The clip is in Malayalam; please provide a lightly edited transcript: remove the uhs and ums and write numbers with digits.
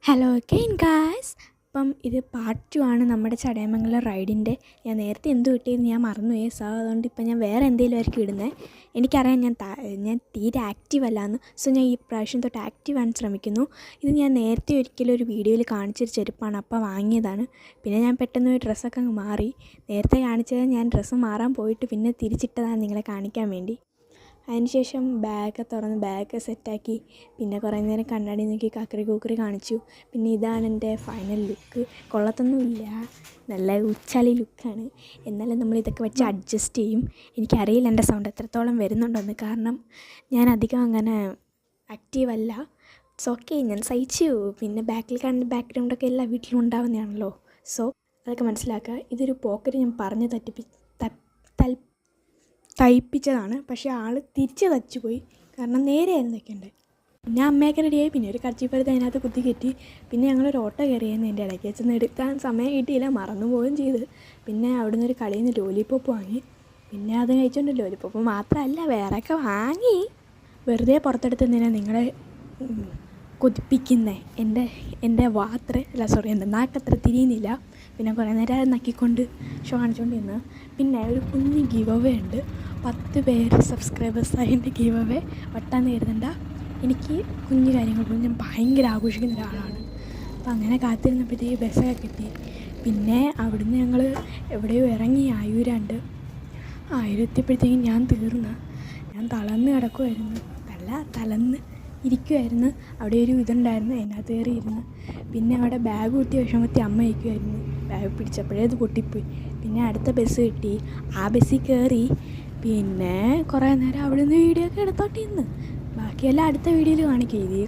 Hello again guys. അപ്പം ഇത് പാർട്ട് 2 ആണ് നമ്മുടെ ചടയമംഗലം റൈഡിൻ്റെ. ഞാൻ നേരത്തെ എന്ത് കിട്ടിയെന്ന് ഞാൻ മറന്നുപോയി. അതുകൊണ്ട് ഇപ്പം ഞാൻ വേറെ എന്തെങ്കിലും ആയിരിക്കും ഇടുന്നത്. എനിക്കറിയാം ഞാൻ തീരെ ആക്റ്റീവ് അല്ലാന്ന്. ഞാൻ ഈ പ്രാവശ്യം തൊട്ട് ആക്റ്റീവ് ആകാൻ ശ്രമിക്കുന്നു. ഇത് ഞാൻ നേരത്തെ ഒരിക്കലും ഒരു വീഡിയോയിൽ കാണിച്ചൊരു ചെരുപ്പാണ്, അപ്പോൾ വാങ്ങിയതാണ്. പിന്നെ ഞാൻ പെട്ടെന്ന് ഒരു ഡ്രസ്സൊക്കെ അങ്ങ് മാറി. നേരത്തെ കാണിച്ചത് ഞാൻ ഡ്രസ്സ് മാറാൻ പോയിട്ട് പിന്നെ തിരിച്ചിട്ടതാണ് നിങ്ങളെ കാണിക്കാൻ വേണ്ടി. അതിനുശേഷം ബാഗ് തുറന്ന് ബാഗ് സെറ്റാക്കി. പിന്നെ കുറേ നേരം കണ്ണാടി നോക്കി കക്കറി കൂക്കറി കാണിച്ചു. പിന്നെ ഇതാണ് എൻ്റെ ഫൈനൽ ലുക്ക്. കൊള്ളത്തൊന്നുമില്ല, നല്ല ഉച്ചാലി ലുക്കാണ്. എന്നാലും നമ്മളിതൊക്കെ വെച്ച് അഡ്ജസ്റ്റ് ചെയ്യും. എനിക്കറിയില്ല എൻ്റെ സൗണ്ട് എത്രത്തോളം വരുന്നുണ്ടെന്ന്, കാരണം ഞാൻ അധികം അങ്ങനെ ആക്റ്റീവല്ല. ഇറ്റ്സ് ഓക്കെ, ഞാൻ സഹിച്ചു. പിന്നെ ബാക്കിൽ കാണുന്ന ബാക്ക്ഗ്രൗണ്ടൊക്കെ എല്ലാ വീട്ടിലും ഉണ്ടാവുന്നതാണല്ലോ. അതൊക്കെ മനസ്സിലാക്കുക. ഇതൊരു പോക്കറ്റ് ഞാൻ പറഞ്ഞ് തയ്പ്പിച്ചതാണ്, പക്ഷേ ആൾ തിരിച്ച് തയ്ച്ചു പോയി. കാരണം നേരെയായിരുന്നു തയ്ക്കേണ്ടത്. പിന്നെ അമ്മയൊക്കെ റെഡിയായി. പിന്നെ ഒരു കർച്ചിപ്പരുത്ത് അതിനകത്ത് കുത്തി കയറ്റി. പിന്നെ ഞങ്ങളൊരു ഓട്ടോ കയറിയായിരുന്നു. എൻ്റെ ഇടയ്ക്ക് വെച്ചൊന്നും എടുക്കാൻ സമയം കിട്ടിയില്ല, മറന്നു പോവുകയും ചെയ്ത്. പിന്നെ അവിടെ നിന്ന് ഒരു കടയിൽ നിന്ന് ലോലിപോപ്പ് വാങ്ങി. പിന്നെ അത് കഴിച്ചുകൊണ്ട് ലോലിപോപ്പ് മാത്രമല്ല വേറെയൊക്കെ വാങ്ങി. വെറുതെ പുറത്തെടുത്തെന്തിനാണ് നിങ്ങളെ കൊതിപ്പിക്കുന്നത്? എൻ്റെ എൻ്റെ നാക്കത്ര തിരിയുന്നില്ല. പിന്നെ കുറേ നേരം നക്കിക്കൊണ്ട് ഷോ കാണിച്ചുകൊണ്ട് നിന്ന്. പിന്നെ ഒരു കുഞ്ഞ് ഗീവ് അവേ ഉണ്ട്. 10 പേര് സബ്സ്ക്രൈബേഴ്സായി എൻ്റെ ഗീവ് അവേ വട്ടാന്ന് കരുതണ്ട. എനിക്ക് കുഞ്ഞു കാര്യങ്ങൾ ഞാൻ ഭയങ്കര ആഘോഷിക്കുന്ന ഒരാളാണ്. അപ്പോൾ അങ്ങനെ കാത്തിരുന്നപ്പോഴത്തേക്ക് ബസ്സൊക്കെ കിട്ടി. പിന്നെ അവിടുന്ന് ഞങ്ങൾ എവിടെയോ ഇറങ്ങി. ആയൂരെത്തിയപ്പോഴത്തേക്കും ഞാൻ തളർന്ന് കിടക്കുമായിരുന്നു. തളർന്ന് ഇരിക്കുമായിരുന്നു. അവിടെ ഒരു ഇതുണ്ടായിരുന്നു, അതിനകത്ത് കയറി ഇരുന്ന്. പിന്നെ അവിടെ ബാഗ് കുത്തിയ വിഷമത്തിൽ അമ്മ ഇരിക്കുമായിരുന്നു. ബാഗ് പിടിച്ചപ്പോഴേ അത് പൊട്ടിപ്പോയി. പിന്നെ അടുത്ത ബസ് കിട്ടി, ആ ബസ്സിൽ കയറി. പിന്നെ കുറേ നേരം അവിടെ നിന്ന് വീഡിയോ ഒക്കെ എടുത്തോണ്ടിരുന്ന്. ബാക്കിയെല്ലാം അടുത്ത വീഡിയോയിൽ കാണിക്കുക. ഇത്